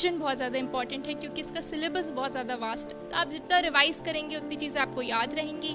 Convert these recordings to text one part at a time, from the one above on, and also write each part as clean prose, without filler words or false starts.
Revision बहुत ज़्यादा important है क्योंकि इसका सिलेबस बहुत ज़्यादा वास्ट है। आप जितना रिवाइज करेंगे उतनी चीज़ें आपको याद रहेंगी।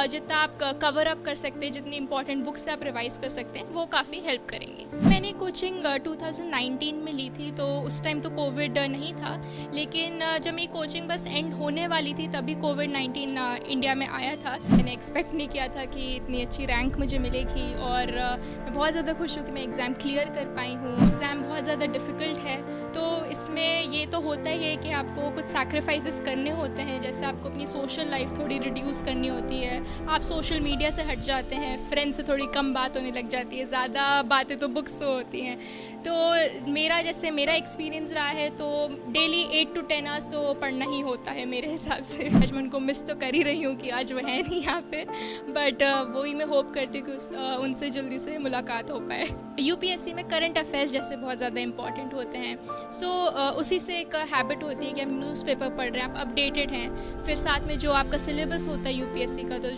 जितना आप कवर अप कर सकते हैं, जितनी इंपॉर्टेंट बुक्स आप रिवाइज कर सकते हैं, वो काफ़ी हेल्प करेंगे। मैंने कोचिंग 2019 में ली थी, तो उस टाइम तो कोविड नहीं था, लेकिन जब मेरी कोचिंग बस एंड होने वाली थी तभी कोविड-19 इंडिया में आया था। मैंने एक्सपेक्ट नहीं किया था कि इतनी अच्छी रैंक मुझे मिलेगी और मैं बहुत ज़्यादा खुश हूँ कि मैं एग्ज़ाम क्लियर कर पाई हूँ। एग्ज़ाम बहुत ज़्यादा डिफ़िकल्ट है, तो इसमें ये तो होता ही है कि आपको कुछ सैक्रिफाइसेस करने होते हैं। जैसे आपको अपनी सोशल लाइफ थोड़ी रिड्यूस करनी होती है, आप सोशल मीडिया से हट जाते हैं, फ्रेंड से थोड़ी कम बात होने लग जाती है, ज़्यादा बातें तो बुक्स से होती हैं। तो मेरा एक्सपीरियंस रहा है, तो डेली 8 to 10 आवर्स तो पढ़ना ही होता है मेरे हिसाब से। आज मैं उनको मिस तो कर ही रही हूँ कि आज वो है नहीं यहाँ पे, बट वही मैं होप करती हूँ कि उनसे जल्दी से मुलाकात हो पाए। यूपीएससी में करंट अफेयर्स जैसे बहुत ज़्यादा इंपॉर्टेंट होते हैं, सो उसी से एक हैबिट होती है कि आप न्यूज़पेपर पढ़ रहे हैं, आप अपडेटेड हैं। फिर साथ में जो आपका सिलेबस होता है यूपीएससी का, तो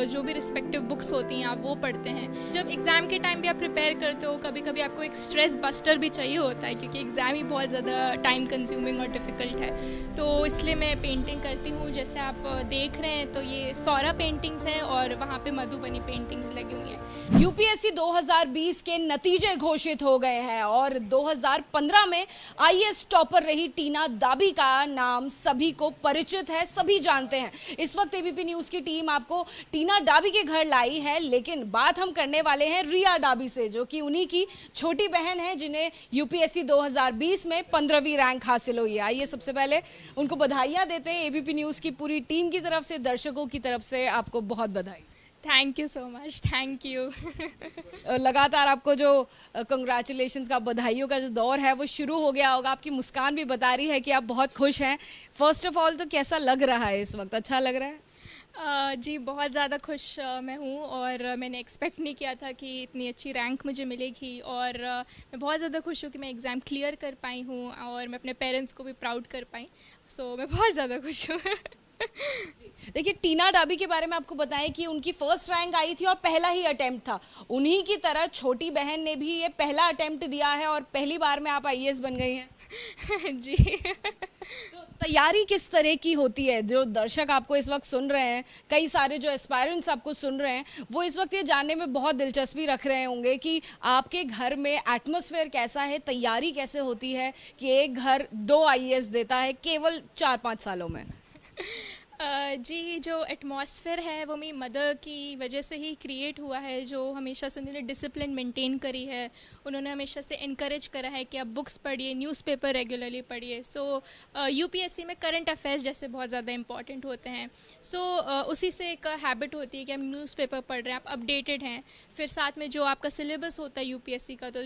जो भी रिस्पेक्टिव बुक्स होती हैं आप वो पढ़ते हैं। जब एग्ज़ाम के टाइम भी आप प्रिपेयर करते हो, कभी कभी आपको एक स्ट्रेस बस्टर भी चाहिए होता है क्योंकि एग्ज़ाम ही बहुत ज़्यादा टाइम कंज्यूमिंग और डिफ़िकल्ट है। तो इसलिए मैं पेंटिंग करती हूँ। जैसे आप देख रहे हैं तो ये सौरा पेंटिंग्स हैं और वहाँ पे मधुबनी पेंटिंग्स लगी हुई हैं। यूपीएससी 2020 के नतीजे घोषित हो गए हैं और 2015 में आईएएस टॉपर रही टीना डाबी का नाम सभी को परिचित है, सभी जानते हैं। इस वक्त एबीपी न्यूज की टीम आपको टीना डाबी के घर लाई है, लेकिन बात हम करने वाले हैं रिया डाबी से, जो कि उन्हीं की छोटी बहन है जिन्हें यूपीएससी 2020 में 15वीं रैंक हासिल हुई है। आइए सबसे पहले उनको बधाइयां देते हैं। एबीपी न्यूज की पूरी टीम की तरफ से, दर्शकों की तरफ से आपको बहुत बधाई। Thank you so much, thank you. लगातार आपको जो कंग्रेचुलेशंस का, बधाइयों का जो दौर है वो शुरू हो गया होगा। आपकी मुस्कान भी बता रही है कि आप बहुत खुश हैं। फर्स्ट ऑफ ऑल तो कैसा लग रहा है इस वक्त, अच्छा लग रहा है? जी बहुत ज़्यादा खुश मैं हूँ और मैंने एक्सपेक्ट नहीं किया था कि इतनी अच्छी रैंक मुझे मिलेगी और मैं बहुत ज़्यादा खुश हूँ कि मैं एग्ज़ाम क्लियर कर पाई हूँ और मैं अपने पेरेंट्स को भी प्राउड कर पाई। सो मैं बहुत ज़्यादा खुश हूँ। देखिए, टीना डाबी के बारे में आपको बताएं कि उनकी फर्स्ट रैंक आई थी और पहला ही अटेम्प्ट था। उन्हीं की तरह छोटी बहन ने भी ये पहला अटेम्प्ट दिया है और पहली बार में आप आईएएस बन गई हैं। जी। तो तैयारी किस तरह की होती है? जो दर्शक आपको इस वक्त सुन रहे हैं, कई सारे जो एस्पायरेंट्स आपको सुन रहे हैं, वो इस वक्त ये जानने में बहुत दिलचस्पी रख रहे होंगे कि आपके घर में एटमॉस्फेयर कैसा है, तैयारी कैसे होती है कि एक घर 2 आईएएस देता है केवल 4-5 सालों में। जी, जो एटमॉस्फेयर है वो मेरी मदर की वजह से ही क्रिएट हुआ है, जो हमेशा से उन्होंने डिसिप्लिन मेंटेन करी है। उन्होंने हमेशा से इनकरेज करा है कि आप बुक्स पढ़िए, न्यूज़पेपर रेगुलरली पढ़िए। सो यूपीएससी में करंट अफेयर्स जैसे बहुत ज़्यादा इंपॉर्टेंट होते हैं, सो उसी से एक हैबिट होती है कि आप न्यूज़पेपर पढ़ रहे हैं, आप अपडेटेड हैं। फिर साथ में जो आपका सिलेबस होता है यूपीएससी का, तो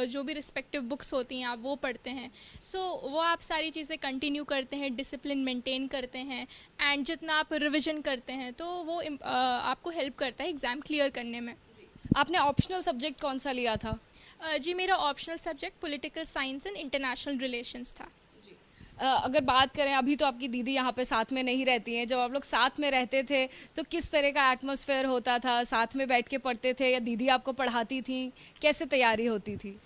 जो भी रिस्पेक्टिव बुक्स होती हैं आप वो पढ़ते हैं। सो वो आप सारी चीज़ें कंटिन्यू करते हैं, डिसिप्लिन मेंटेन करते हैं एंड जितना आप रिवीजन करते हैं तो वो आपको हेल्प करता है एग्ज़ाम क्लियर करने में। आपने ऑप्शनल सब्जेक्ट कौन सा लिया था? जी, मेरा optional subject political science and international relations था। अगर बात करें, अभी तो आपकी दीदी यहाँ पे साथ में नहीं रहती हैं, जब आप लोग साथ में रहते थे तो किस तरह का एटमॉस्फेयर होता था? साथ में बैठ के पढ़ते थे या दीदी आपको पढ़ाती थी? कैसे तैयारी होती थी?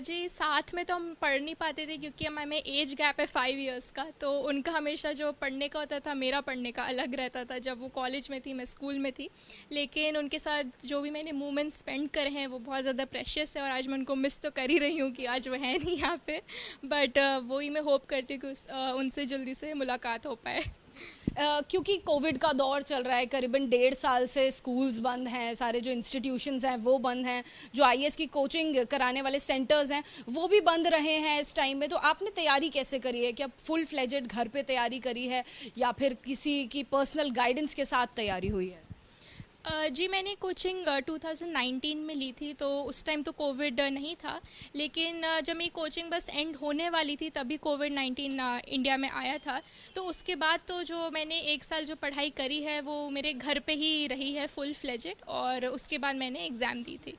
जी, साथ में तो हम पढ़ नहीं पाते थे क्योंकि हमें एज गैप है 5 इयर्स का, तो उनका हमेशा जो पढ़ने का होता था, मेरा पढ़ने का अलग रहता था। जब वो कॉलेज में थी, मैं स्कूल में थी, लेकिन उनके साथ जो भी मैंने मोमेंट्स स्पेंड करे हैं वो बहुत ज़्यादा प्रेशियस है और आज मैं उनको मिस तो कर ही रही हूँ कि आज वो है नहीं यहाँ पे, बट वही मैं होप करती हूँ कि उनसे जल्दी से मुलाकात हो पाए। क्योंकि कोविड का दौर चल रहा है, करीबन 1.5 साल से स्कूल्स बंद हैं, सारे जो इंस्टीट्यूशंस हैं वो बंद हैं, जो आईएएस की कोचिंग कराने वाले सेंटर्स हैं वो भी बंद रहे हैं इस टाइम में। तो आपने तैयारी कैसे करी है? क्या फुल फ्लेजेड घर पे तैयारी करी है या फिर किसी की पर्सनल गाइडेंस के साथ तैयारी हुई है? जी, मैंने कोचिंग 2019 में ली थी, तो उस टाइम तो कोविड नहीं था, लेकिन जब मेरी कोचिंग बस एंड होने वाली थी तभी कोविड-19 इंडिया में आया था। तो उसके बाद तो जो मैंने 1 साल जो पढ़ाई करी है वो मेरे घर पे ही रही है फुल फ्लेजेड, और उसके बाद मैंने एग्ज़ाम दी थी।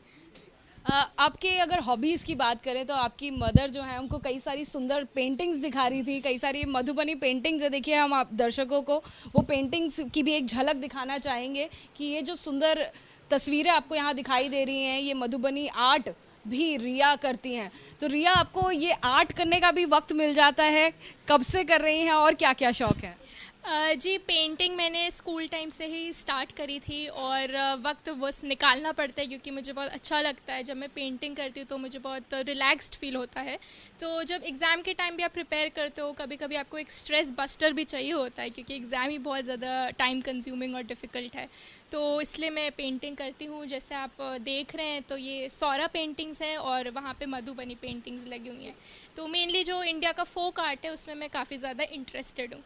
आपके अगर हॉबीज़ की बात करें तो आपकी मदर जो है उनको कई सारी सुंदर पेंटिंग्स दिखा रही थी, कई सारी मधुबनी पेंटिंग्स है। देखिए, हम आप दर्शकों को वो पेंटिंग्स की भी एक झलक दिखाना चाहेंगे कि ये जो सुंदर तस्वीरें आपको यहाँ दिखाई दे रही हैं, ये मधुबनी आर्ट भी रिया करती हैं। तो रिया, आपको ये आर्ट करने का भी वक्त मिल जाता है? कब से कर रही हैं और क्या क्या शौक है? जी, पेंटिंग मैंने स्कूल टाइम से ही स्टार्ट करी थी और वक्त बस निकालना पड़ता है क्योंकि मुझे बहुत अच्छा लगता है। जब मैं पेंटिंग करती हूँ तो मुझे बहुत रिलैक्स्ड फील होता है। तो जब एग्ज़ाम के टाइम भी आप प्रिपेयर करते हो, कभी कभी आपको एक स्ट्रेस बस्टर भी चाहिए होता है क्योंकि एग्ज़ाम ही बहुत ज़्यादा टाइम कंज्यूमिंग और डिफ़िकल्ट है। तो इसलिए मैं पेंटिंग करती हूँ। जैसे आप देख रहे हैं तो ये सौरा पेंटिंग्स हैं और वहाँ पे मधुबनी पेंटिंग्स लगी हुई हैं। तो मेनली जो इंडिया का फोक आर्ट है उसमें मैं काफ़ी ज़्यादा इंटरेस्टेड हूँ।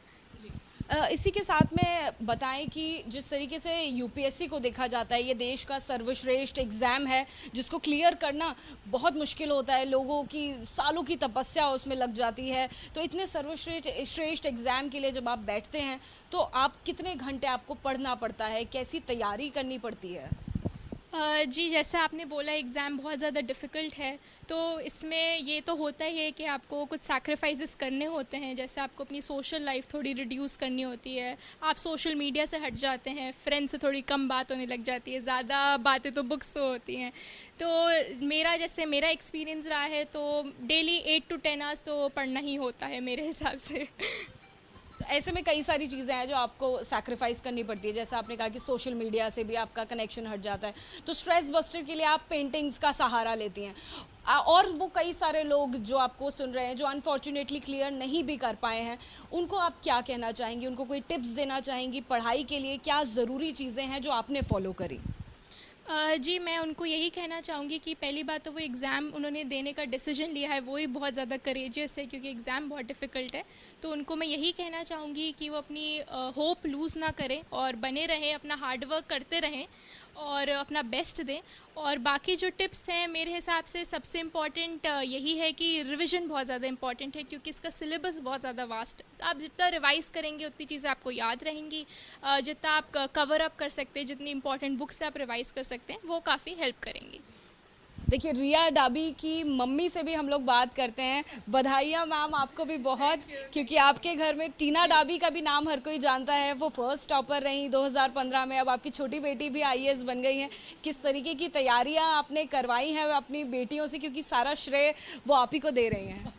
इसी के साथ में बताएं कि जिस तरीके से यूपीएससी को देखा जाता है, ये देश का सर्वश्रेष्ठ एग्ज़ाम है जिसको क्लियर करना बहुत मुश्किल होता है, लोगों की सालों की तपस्या उसमें लग जाती है। तो इतने सर्वश्रेष्ठ एग्ज़ाम के लिए जब आप बैठते हैं तो आप कितने घंटे आपको पढ़ना पड़ता है, कैसी तैयारी करनी पड़ती है? जी, जैसा आपने बोला एग्ज़ाम बहुत ज़्यादा डिफ़िकल्ट है, तो इसमें ये तो होता ही है कि आपको कुछ सैक्रिफाइसेस करने होते हैं। जैसे आपको अपनी सोशल लाइफ थोड़ी रिड्यूस करनी होती है, आप सोशल मीडिया से हट जाते हैं, फ्रेंड्स से थोड़ी कम बात होने लग जाती है, ज़्यादा बातें तो बुक्स से होती हैं। तो मेरा एक्सपीरियंस रहा है तो डेली 8 to 10 आवर्स तो पढ़ना ही होता है मेरे हिसाब से। ऐसे में कई सारी चीज़ें हैं जो आपको सैक्रिफाइस करनी पड़ती है, जैसा आपने कहा कि सोशल मीडिया से भी आपका कनेक्शन हट जाता है, तो स्ट्रेस बस्टर के लिए आप पेंटिंग्स का सहारा लेती हैं। और वो कई सारे लोग जो आपको सुन रहे हैं जो अनफॉर्चुनेटली क्लियर नहीं भी कर पाए हैं, उनको आप क्या कहना चाहेंगी? उनको कोई टिप्स देना चाहेंगी पढ़ाई के लिए? क्या ज़रूरी चीज़ें हैं जो आपने फॉलो करी? जी, मैं उनको यही कहना चाहूँगी कि पहली बात तो वो एग्ज़ाम उन्होंने देने का डिसीजन लिया है वो ही बहुत ज़्यादा करेजियस है क्योंकि एग्ज़ाम बहुत डिफ़िकल्ट है। तो उनको मैं यही कहना चाहूँगी कि वो अपनी होप लूज़ ना करें और बने रहें, अपना हार्ड वर्क करते रहें और अपना बेस्ट दें। और बाकी जो टिप्स हैं मेरे हिसाब से सबसे इम्पॉर्टेंट यही है कि रिविज़न बहुत ज़्यादा इम्पॉर्टेंट है क्योंकि इसका सिलेबस बहुत ज़्यादा वास्ट है। आप जितना रिवाइज़ करेंगे उतनी चीज़ें आपको याद रहेंगी। जितना आप कवर अप कर सकते हैं, जितनी इंपॉर्टेंट बुक्स से आप रिवाइज़ कर सकते हैं, वो काफ़ी हेल्प करेंगी। देखिए, रिया डाबी की मम्मी से भी हम लोग बात करते हैं। बधाइयाँ मैम आपको भी बहुत, क्योंकि आपके घर में टीना डाबी का भी नाम हर कोई जानता है। वो फर्स्ट टॉपर रही 2015 में, अब आपकी छोटी बेटी भी आईएएस बन गई है। किस तरीके की तैयारियां आपने करवाई हैं अपनी बेटियों से, क्योंकि सारा श्रेय वो आप ही को दे रही हैं?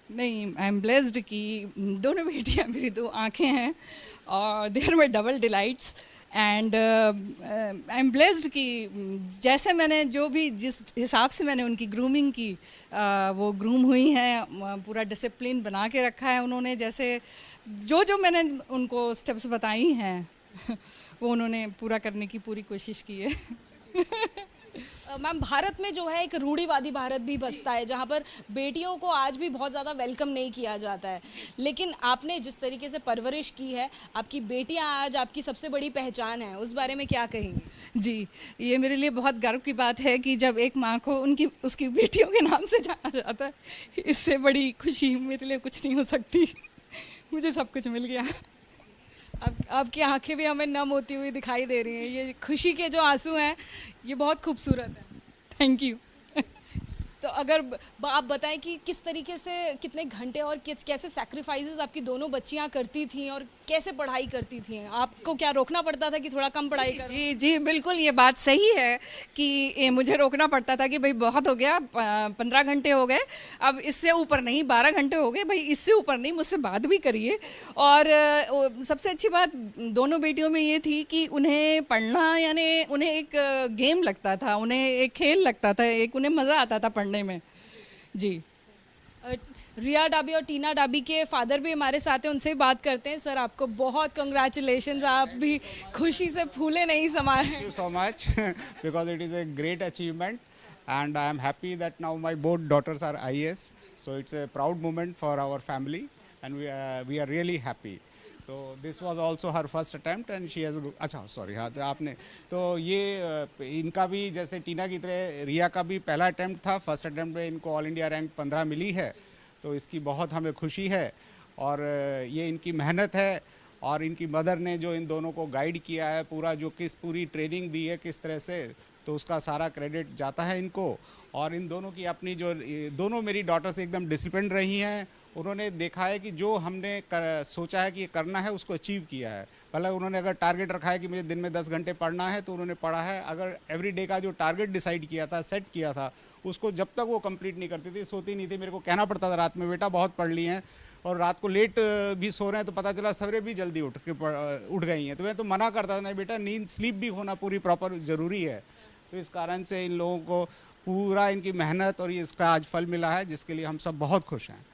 नहीं, आई एम ब्लेस्ड कि दोनों बेटियां मेरी दो आंखें हैं और they are my double delights. And I am blessed कि जैसे मैंने जो भी जिस हिसाब से मैंने उनकी ग्रूमिंग की, वो ग्रूम हुई हैं, पूरा डिसिप्लिन बना के रखा है उन्होंने। जैसे जो जो मैंने उनको स्टेप्स बताई हैं वो उन्होंने पूरा करने की पूरी कोशिश की है। मैम, भारत में जो है एक रूढ़िवादी भारत भी बसता है जहाँ पर बेटियों को आज भी बहुत ज़्यादा वेलकम नहीं किया जाता है, लेकिन आपने जिस तरीके से परवरिश की है, आपकी बेटियाँ आज आपकी सबसे बड़ी पहचान है, उस बारे में क्या कहेंगी? जी, ये मेरे लिए बहुत गर्व की बात है कि जब एक माँ को उसकी बेटियों के नाम से जाना जाता है, इससे बड़ी खुशी मेरे लिए कुछ नहीं हो सकती। मुझे सब कुछ मिल गया। आपकी आंखें भी हमें नम होती हुई दिखाई दे रही हैं। ये खुशी के जो आंसू हैं ये बहुत खूबसूरत है। Thank you. तो अगर आप बताएं कि किस तरीके से, कितने घंटे और कैसे सैक्रिफाइसेस आपकी दोनों बच्चियां करती थी और कैसे पढ़ाई करती थी? आपको क्या रोकना पड़ता था कि थोड़ा कम पढ़ाई करो? जी जी, बिल्कुल ये बात सही है कि मुझे रोकना पड़ता था कि भाई बहुत हो गया, 15 घंटे हो गए, अब इससे ऊपर नहीं, 12 घंटे हो गए, भाई इससे ऊपर नहीं, मुझसे बात भी करिए। और सबसे अच्छी बात दोनों बेटियों में ये थी कि उन्हें पढ़ना यानी उन्हें एक गेम लगता था, उन्हें एक खेल लगता था, एक उन्हें मज़ा आता था पढ़ने में। जी। रिया डाबी और टीना डाबी के फादर भी हमारे साथ हैं, उनसे ही बात करते हैं। सर, आपको बहुत कंग्रेचुलेशंस, आप भी खुशी से फूले नहीं समा रहे हैं। Thank you so much because it is a great achievement and I am happy that now my both daughters are IAS, so it's a proud moment for our family and we are really happy. तो this was also her first attempt and she has, अच्छा sorry, हाँ, तो आपने तो ये इनका भी जैसे टीना की तरह रिया का भी पहला अटैम्प्ट था। फर्स्ट अटैम्प्ट में इनको ऑल इंडिया रैंक 15 मिली है, तो इसकी बहुत हमें खुशी है और ये इनकी मेहनत है और इनकी मदर ने जो इन दोनों को गाइड किया है, पूरी ट्रेनिंग दी है किस तरह से, तो उसका सारा क्रेडिट जाता है इनको। और इन दोनों की अपनी जो दोनों मेरी डॉटर्स एकदम डिसिप्लिन रही हैं। उन्होंने देखा है कि जो हमने सोचा है कि करना है उसको अचीव किया है। मतलब उन्होंने अगर टारगेट रखा है कि मुझे दिन में 10 घंटे पढ़ना है तो उन्होंने पढ़ा है। अगर एवरी डे का जो टारगेट डिसाइड किया था, सेट किया था, उसको जब तक वो कंप्लीट नहीं करती थी, सोती नहीं थी, मेरे को कहना पड़ता था रात में, बेटा बहुत पढ़ ली हैं और रात को लेट भी सो रहे हैं, तो पता चला सवेरे भी जल्दी उठ गई हैं। तो मैं तो मना करता था, नहीं बेटा, नींद स्लीप भी होना पूरी प्रॉपर ज़रूरी है। तो इस कारण से इन लोगों को पूरा इनकी मेहनत और ये इसका आज फल मिला है, जिसके लिए हम सब बहुत खुश हैं।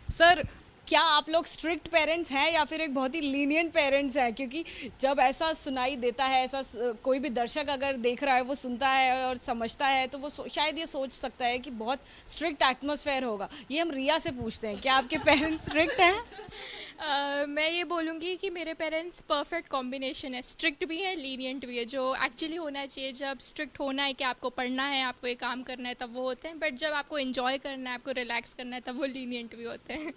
सर, क्या आप लोग स्ट्रिक्ट पेरेंट्स हैं या फिर एक बहुत ही लीनियंट पेरेंट्स हैं? क्योंकि जब ऐसा सुनाई देता है, ऐसा कोई भी दर्शक अगर देख रहा है, वो सुनता है और समझता है, तो वो शायद ये सोच सकता है कि बहुत स्ट्रिक्ट एटमॉस्फेयर होगा। ये हम रिया से पूछते हैं, क्या आपके पेरेंट्स स्ट्रिक्ट हैं? मैं ये बोलूँगी कि मेरे पेरेंट्स परफेक्ट कॉम्बिनेशन है, स्ट्रिक्ट भी है, लीनियंट भी है, जो एक्चुअली होना चाहिए। जब स्ट्रिक्ट होना है कि आपको पढ़ना है, आपको ये काम करना है, तब वो होते हैं, बट जब आपको एंजॉय करना है, आपको रिलैक्स करना है, तब वो लीनियंट भी होते हैं।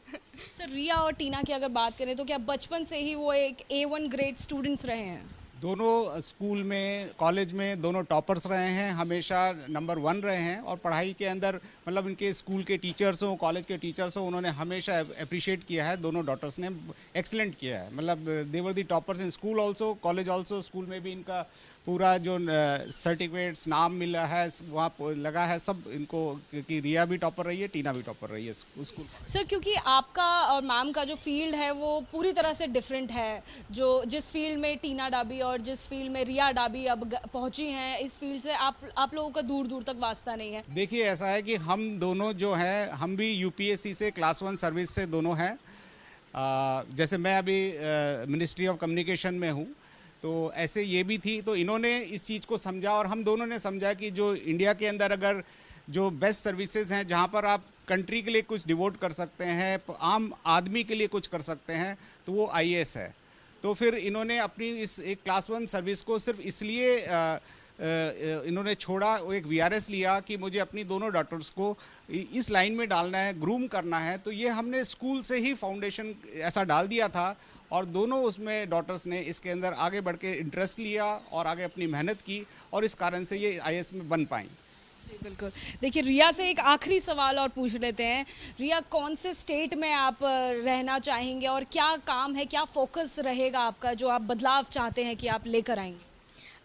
सर, रिया और टीना की अगर बात करें तो क्या बचपन से ही वो एक A1 ग्रेड स्टूडेंट्स रहे हैं? दोनों स्कूल में, कॉलेज में दोनों टॉपर्स रहे हैं, हमेशा नंबर 1 रहे हैं। और पढ़ाई के अंदर मतलब इनके स्कूल के टीचर्स हों, कॉलेज के टीचर्स हों, उन्होंने हमेशा अप्रिशिएट किया है। दोनों डॉटर्स ने एक्सीलेंट किया है, मतलब they were the toppers in school also, college also. School में भी इनका पूरा जो सर्टिफिकेट्स नाम मिला है वहाँ लगा है सब इनको, कि रिया भी टॉपर रही है, टीना भी टॉपर रही है स्कूल। सर, क्योंकि आपका और मैम का जो फील्ड है वो पूरी तरह से डिफरेंट है। जो जिस फील्ड में टीना डाबी और जिस फील्ड में रिया डाबी अब पहुंची हैं, इस फील्ड से आप लोगों का दूर दूर तक वास्ता नहीं है। देखिए, ऐसा है कि हम दोनों जो हैं, हम भी UPSC से क्लास 1 सर्विस से दोनों हैं। जैसे मैं अभी मिनिस्ट्री ऑफ कम्युनिकेशन में हूँ, तो ऐसे ये भी थी। तो इन्होंने इस चीज़ को समझा और हम दोनों ने समझा कि जो इंडिया के अंदर अगर जो बेस्ट सर्विसेज हैं, जहाँ पर आप कंट्री के लिए कुछ डिवोट कर सकते हैं, आम आदमी के लिए कुछ कर सकते हैं, तो वो IAS है। तो फिर इन्होंने अपनी इस एक क्लास 1 सर्विस को सिर्फ इसलिए इन्होंने छोड़ा, एक VRS लिया कि मुझे अपनी दोनों डॉटर्स को इस लाइन में डालना है, ग्रूम करना है। तो ये हमने स्कूल से ही फाउंडेशन ऐसा डाल दिया था और दोनों उसमें डॉटर्स ने इसके अंदर आगे बढ़ के इंटरेस्ट लिया और आगे अपनी मेहनत की और इस कारण से ये IAS में बन पाई। जी बिल्कुल। देखिए, रिया से एक आखिरी सवाल और पूछ लेते हैं। रिया, कौन से स्टेट में आप रहना चाहेंगे और क्या काम है, क्या फोकस रहेगा आपका जो आप बदलाव चाहते हैं कि आप लेकर आएंगे?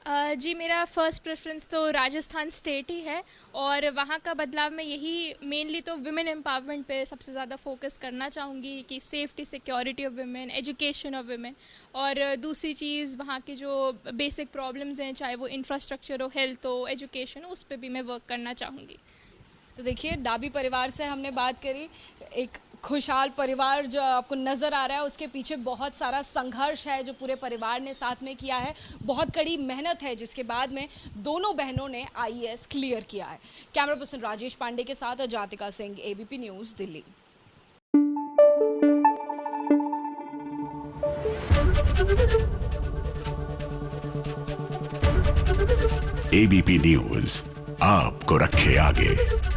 जी, मेरा फर्स्ट प्रेफरेंस तो राजस्थान स्टेट ही है और वहाँ का बदलाव मैं यही मेनली तो वुमेन एम्पावरमेंट पे सबसे ज़्यादा फोकस करना चाहूँगी कि safety, security of women, education of women. और दूसरी चीज़, वहाँ के जो बेसिक प्रॉब्लम्स हैं, चाहे वो इंफ्रास्ट्रक्चर हो, हेल्थ हो, एजुकेशन हो, उस पर भी मैं वर्क करना चाहूँगी। तो देखिए, डाबी परिवार से हमने बात करी। एक खुशहाल परिवार जो आपको नज़र आ रहा है, उसके पीछे बहुत सारा संघर्ष है जो पूरे परिवार ने साथ में किया है, बहुत कड़ी मेहनत है, जिसके बाद में दोनों बहनों ने IAS क्लियर किया है। कैमरा पर्सन राजेश पांडे के साथ Jatika Singh, ABP news, Delhi. ABP news आपको रखे आगे।